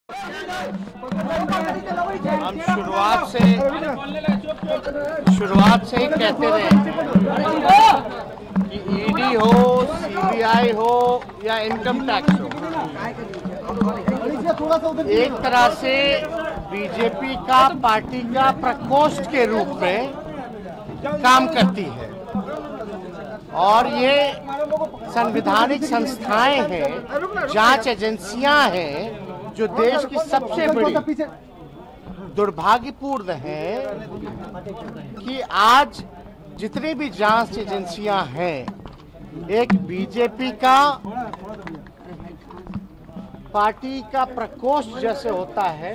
हम शुरुआत से ही कहते रहे कि ईडी हो, सीबीआई हो या इनकम टैक्स हो, एक तरह से बीजेपी का पार्टी का प्रकोष्ठ के रूप में काम करती है। और ये संवैधानिक संस्थाएं हैं, जांच एजेंसियां हैं, जो देश की सबसे बड़ी। दुर्भाग्यपूर्ण है कि आज जितनी भी जांच एजेंसियां हैं, एक बीजेपी का पार्टी का प्रकोष्ठ जैसे होता है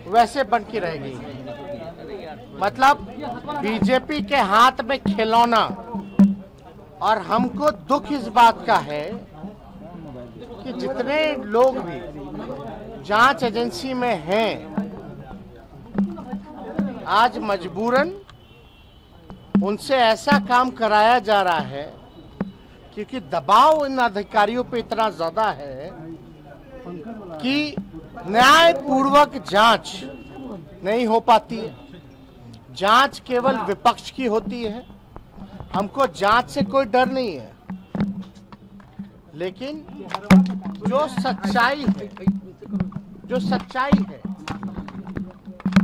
वैसे बन के रह गई। मतलब बीजेपी के हाथ में खिलौना। और हमको दुख इस बात का है कि जितने लोग भी जांच एजेंसी में हैं, आज मजबूरन उनसे ऐसा काम कराया जा रहा है क्योंकि दबाव इन अधिकारियों पे इतना ज्यादा है कि न्यायपूर्वक जांच नहीं हो पाती है। जांच केवल विपक्ष की होती है। हमको जांच से कोई डर नहीं है, लेकिन जो सच्चाई है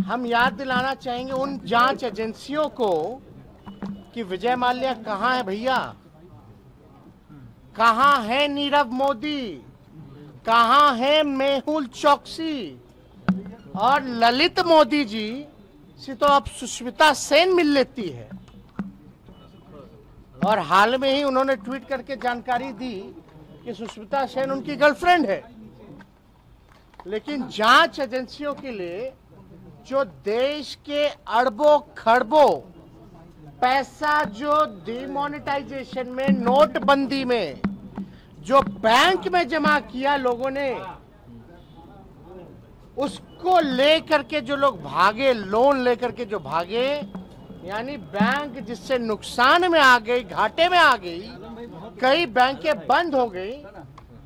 हम याद दिलाना चाहेंगे उन जांच एजेंसियों को कि विजय माल्या कहाँ है भैया, कहाँ है नीरव मोदी, कहाँ है मेहुल चौकसी, और ललित मोदी जी से तो अब सुष्मिता सेन मिल लेती है। और हाल में ही उन्होंने ट्वीट करके जानकारी दी कि सुष्मिता सेन उनकी गर्लफ्रेंड है। लेकिन जांच एजेंसियों के लिए जो देश के अरबों खरबों पैसा जो डिमोनेटाइजेशन में, नोटबंदी में जो बैंक में जमा किया लोगों ने, उसको लेकर के जो लोग भागे, लोन लेकर के जो भागे, यानी बैंक जिससे नुकसान में आ गई, घाटे में आ गई, कई बैंकें बंद हो गई।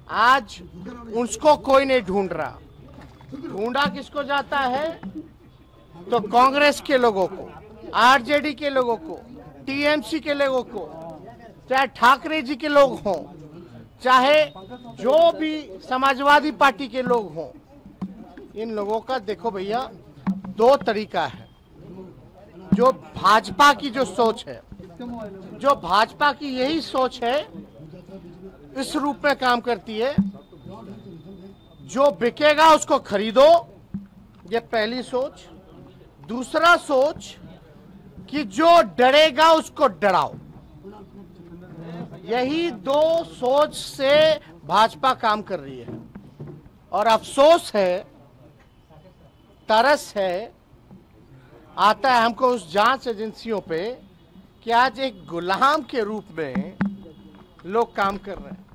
आज उसको कोई नहीं ढूंढ रहा। ढूंढा किसको जाता है? तो कांग्रेस के लोगों को, आरजेडी के लोगों को, टीएमसी के लोगों को, चाहे ठाकरे जी के लोग हों, चाहे जो भी समाजवादी पार्टी के लोग हों, इन लोगों का देखो भैया दो तरीका है। जो भाजपा की जो सोच है, जो भाजपा की यही सोच है, इस रूप में काम करती है। जो बिकेगा उसको खरीदो, ये पहली सोच। दूसरा सोच कि जो डरेगा उसको डराओ। यही दो सोच से भाजपा काम कर रही है। और अफसोस है, तरस है, आता है हमको उस जांच एजेंसियों पे कि आज एक गुलाम के रूप में लोग काम कर रहे हैं।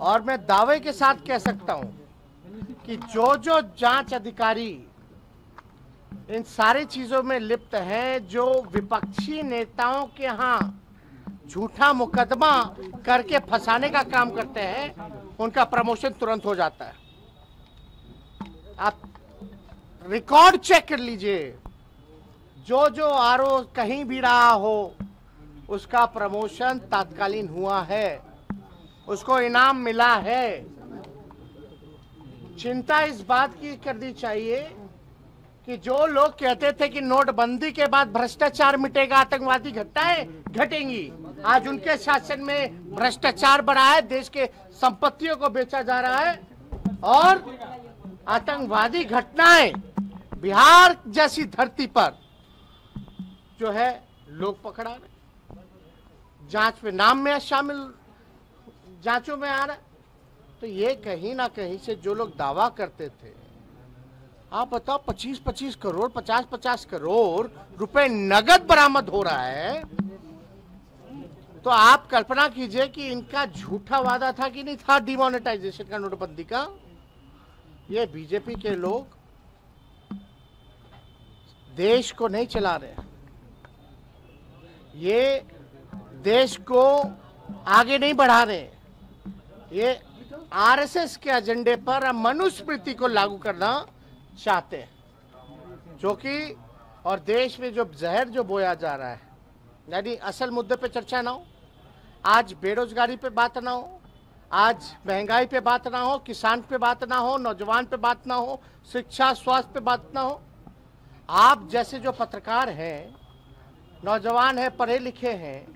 और मैं दावे के साथ कह सकता हूं कि जो जो जांच अधिकारी इन सारी चीजों में लिप्त हैं, जो विपक्षी नेताओं के यहाँ झूठा मुकदमा करके फंसाने का काम करते हैं, उनका प्रमोशन तुरंत हो जाता है। आप रिकॉर्ड चेक कर लीजिए, जो जो आरोप कहीं भी रहा हो उसका प्रमोशन तात्कालीन हुआ है, उसको इनाम मिला है। चिंता इस बात की करनी चाहिए कि जो लोग कहते थे कि नोटबंदी के बाद भ्रष्टाचार मिटेगा, आतंकवादी घटनाएं घटेंगी, आज उनके शासन में भ्रष्टाचार बढ़ा है, देश के संपत्तियों को बेचा जा रहा है और आतंकवादी घटनाएं बिहार जैसी धरती पर जो है लोग पकड़ा रहे, जांच पे नाम में शामिल, जांचों में आ रहा है। तो ये कहीं ना कहीं से जो लोग दावा करते थे, आप बताओ 25-25 करोड़, 50-50 करोड़ रुपए नगद बरामद हो रहा है, तो आप कल्पना कीजिए कि इनका झूठा वादा था कि नहीं था डिमोनेटाइजेशन का, नोटबंदी का। ये बीजेपी के लोग देश को नहीं चला रहे, ये देश को आगे नहीं बढ़ा रहे, ये आरएसएस के एजेंडे पर मनुस्मृति को लागू करना चाहते हैं, जो कि और देश में जो जहर जो बोया जा रहा है, यानी असल मुद्दे पे चर्चा ना हो, आज बेरोजगारी पे बात ना हो, आज महंगाई पे बात ना हो, किसान पे बात ना हो, नौजवान पे बात ना हो, शिक्षा स्वास्थ्य पे बात ना हो। आप जैसे जो पत्रकार हैं, नौजवान हैं, पढ़े लिखे हैं,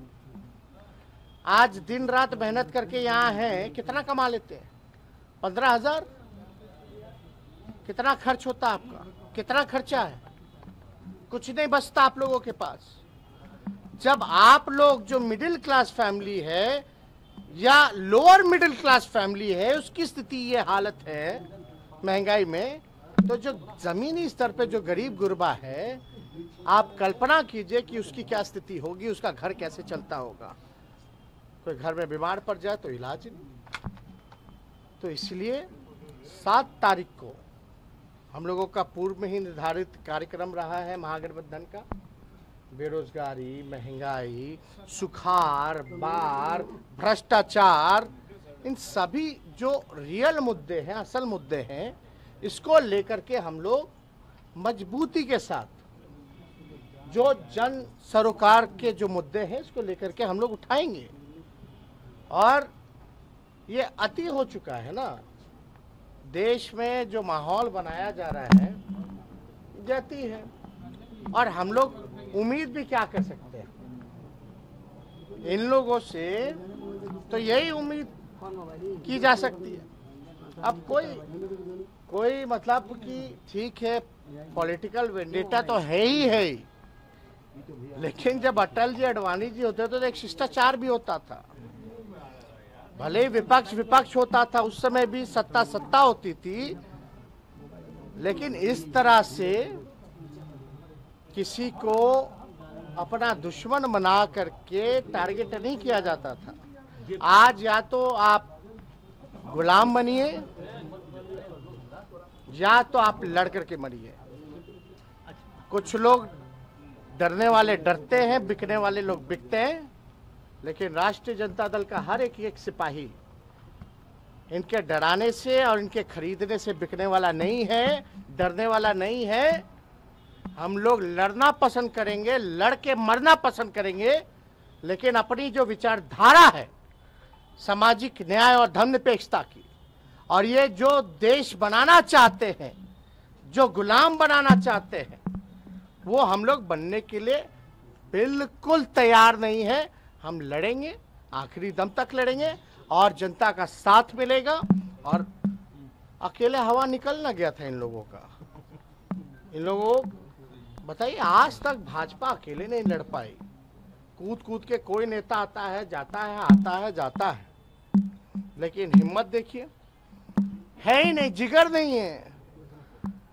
आज दिन रात मेहनत करके यहाँ हैं, कितना कमा लेते हैं? 15,000। कितना खर्च होता है आपका? कितना खर्चा है? कुछ नहीं बचता आप लोगों के पास। जब आप लोग जो मिडिल क्लास फैमिली है या लोअर मिडिल क्लास फैमिली है, उसकी स्थिति ये हालत है महंगाई में, तो जो जमीनी स्तर पे जो गरीब गुरबा है, आप कल्पना कीजिए कि उसकी क्या स्थिति होगी, उसका घर कैसे चलता होगा। कोई घर में बीमार पड़ जाए तो इलाज नहीं। तो इसलिए 7 तारीख को हम लोगों का पूर्व में ही निर्धारित कार्यक्रम रहा है महागठबंधन का। बेरोजगारी, महंगाई, सुखाड़, बाढ़, भ्रष्टाचार, इन सभी जो रियल मुद्दे हैं, असल मुद्दे हैं, इसको लेकर के हम लोग मजबूती के साथ जो जन सरोकार के जो मुद्दे हैं, इसको लेकर के हम लोग उठाएंगे। और ये अति हो चुका है ना, देश में जो माहौल बनाया जा रहा है जाती है, और हम लोग उम्मीद भी क्या कर सकते हैं इन लोगों से? तो यही उम्मीद की जा सकती है। अब कोई मतलब कि ठीक है, पॉलिटिकल वेंडेटा तो है ही है, लेकिन जब अटल जी अडवाणी जी होते तो एक शिष्टाचार भी होता था। भले ही विपक्ष होता था, उस समय भी सत्ता होती थी, लेकिन इस तरह से किसी को अपना दुश्मन बना करके टारगेट नहीं किया जाता था। आज या तो आप गुलाम बनिए या तो आप लड़ करके मरिए। कुछ लोग डरने वाले डरते हैं, बिकने वाले लोग बिकते हैं, लेकिन राष्ट्रीय जनता दल का हर एक सिपाही इनके डराने से और इनके खरीदने से बिकने वाला नहीं है, डरने वाला नहीं है। हम लोग लड़ना पसंद करेंगे, लड़ के मरना पसंद करेंगे, लेकिन अपनी जो विचारधारा है सामाजिक न्याय और धर्मनिरपेक्षता की, और ये जो देश बनाना चाहते हैं, जो गुलाम बनाना चाहते हैं, वो हम लोग बनने के लिए बिल्कुल तैयार नहीं है। हम लड़ेंगे, आखिरी दम तक लड़ेंगे, और जनता का साथ मिलेगा। और अकेले हवा निकल ना गया था इन लोगों का। इन लोगों बताइए, आज तक भाजपा अकेले नहीं लड़ पाई। कूद के कोई नेता आता है, जाता है, आता है, जाता है, लेकिन हिम्मत देखिए, है ही नहीं, जिगर नहीं है।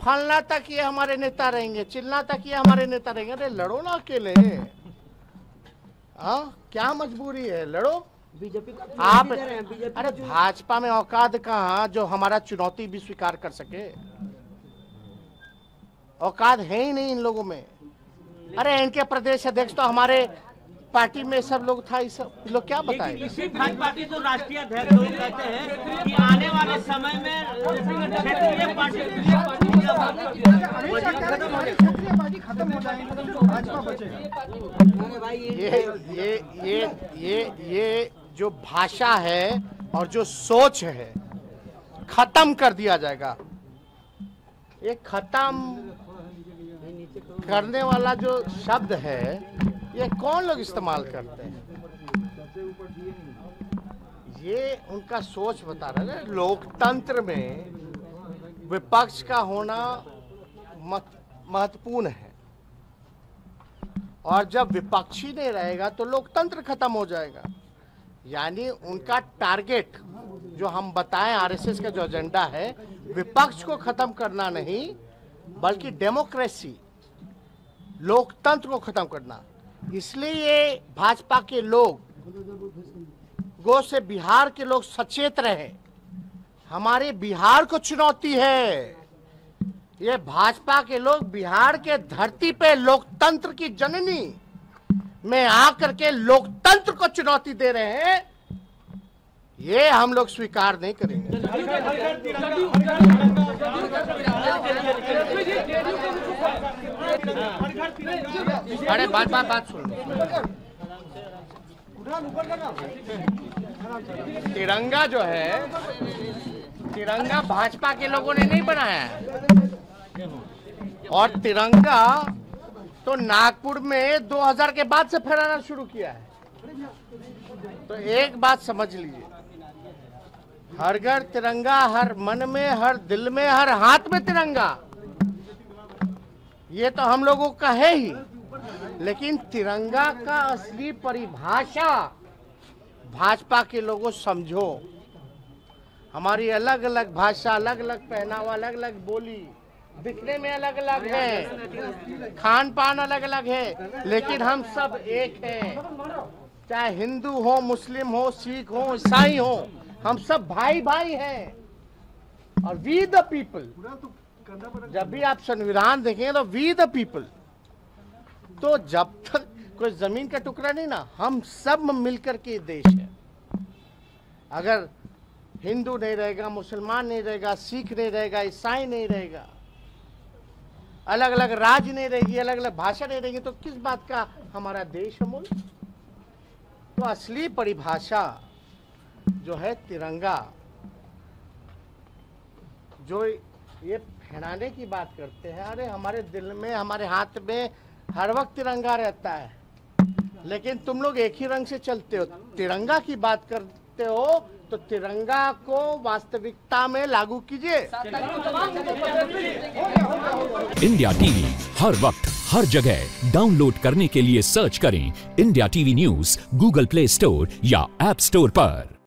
फलना तक ये हमारे नेता रहेंगे, चिल्ला तक ये हमारे नेता रहेंगे। अरे लड़ो ना अकेले, हाँ क्या मजबूरी है, लड़ो। बीजेपी आप अरे भाजपा में औकात कहाँ जो हमारा चुनौती भी स्वीकार कर सके? औकात है ही नहीं इन लोगों में। अरे इनके प्रदेश अध्यक्ष तो हमारे पार्टी में सब लोग था, सब लोग क्या बताएं? इसी भाजपा के जो राष्ट्रीय अध्यक्ष लोग कहते हैं कि आने वाले समय में क्षेत्रीय पार्टी खत्म हो जाएगी तो भाजपा बचेगा। ये जो भाषा है और जो सोच है, खत्म कर दिया जाएगा। ये खत्म करने वाला जो शब्द है, ये कौन लोग इस्तेमाल करते हैं? ये उनका सोच बता रहा है। लोकतंत्र में विपक्ष का होना महत्वपूर्ण है, और जब विपक्षी नहीं रहेगा तो लोकतंत्र खत्म हो जाएगा। यानी उनका टारगेट जो हम बताएं, आरएसएस का जो एजेंडा है, विपक्ष को खत्म करना नहीं, बल्कि डेमोक्रेसी, लोकतंत्र को खत्म करना। इसलिए ये भाजपा के लोगों से बिहार के लोग सचेत रहे। हमारे बिहार को चुनौती है। ये भाजपा के लोग बिहार के धरती पे लोकतंत्र की जननी में आकर के लोकतंत्र को चुनौती दे रहे हैं। ये हम लोग स्वीकार नहीं करेंगे। अरे बात सुन लो। तिरंगा जो है, तिरंगा भाजपा के लोगों ने नहीं बनाया है, और तिरंगा तो नागपुर में 2000 के बाद से फहराना शुरू किया है। तो एक बात समझ लीजिए, हर घर तिरंगा, हर मन में, हर दिल में, हर हाथ में तिरंगा, ये तो हम लोगों का है ही। लेकिन तिरंगा का असली परिभाषा भाजपा के लोगों समझो। हमारी अलग अलग भाषा, अलग अलग पहनावा, अलग अलग बोली, दिखने में अलग अलग है, खान पान अलग अलग है, लेकिन हम सब एक हैं। चाहे हिंदू हो, मुस्लिम हो, सिख हो, ईसाई हो, हम सब भाई भाई हैं। और वी द पीपल, जब भी आप संविधान देखेंगे तो वी द पीपल। तो जब तक कोई जमीन का टुकड़ा नहीं ना, हम सब मिलकर के देश है। अगर हिंदू नहीं रहेगा, मुसलमान नहीं रहेगा, सिख नहीं रहेगा, ईसाई नहीं रहेगा, अलग अलग राज्य नहीं रहेगी, अलग अलग भाषा नहीं रहेगी, तो किस बात का हमारा देश है मूल? तो असली परिभाषा जो है तिरंगा, जो ये फहराने की बात करते हैं, अरे हमारे दिल में, हमारे हाथ में हर वक्त तिरंगा रहता है, लेकिन तुम लोग एक ही रंग से चलते हो। तिरंगा की बात करते हो तो तिरंगा को वास्तविकता में लागू कीजिए। इंडिया टीवी हर वक्त हर जगह डाउनलोड करने के लिए सर्च करें India TV news Google play store या ऐप स्टोर पर।